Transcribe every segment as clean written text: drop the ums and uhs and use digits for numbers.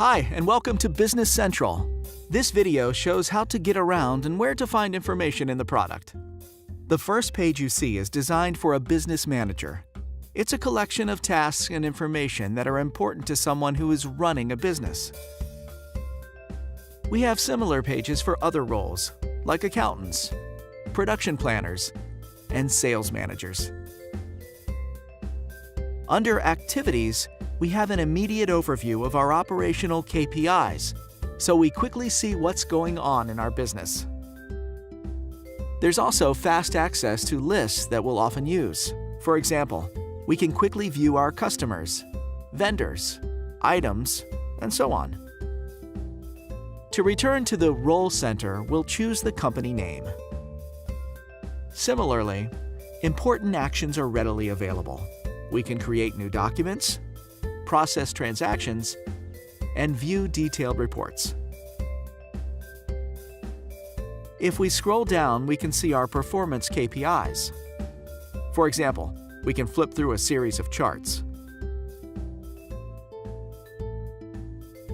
Hi, and welcome to Business Central. This video shows how to get around and where to find information in the product. The first page you see is designed for a business manager. It's a collection of tasks and information that are important to someone who is running a business. We have similar pages for other roles, like accountants, production planners, and sales managers. Under Activities, we have an immediate overview of our operational KPIs, so we quickly see what's going on in our business. There's also fast access to lists that we'll often use. For example, we can quickly view our customers, vendors, items, and so on. To return to the Role Center, we'll choose the company name. Similarly, important actions are readily available. We can create new documents, process transactions, and view detailed reports. If we scroll down, we can see our performance KPIs. For example, we can flip through a series of charts.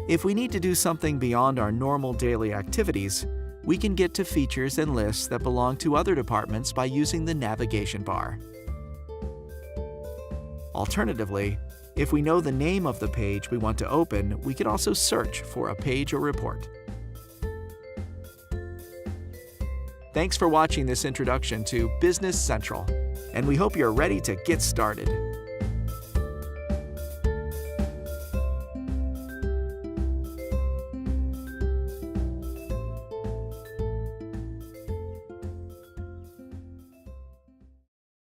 If we need to do something beyond our normal daily activities, we can get to features and lists that belong to other departments by using the navigation bar. Alternatively, if we know the name of the page we want to open, we can also search for a page or report. Thanks for watching this introduction to Business Central, and we hope you're ready to get started.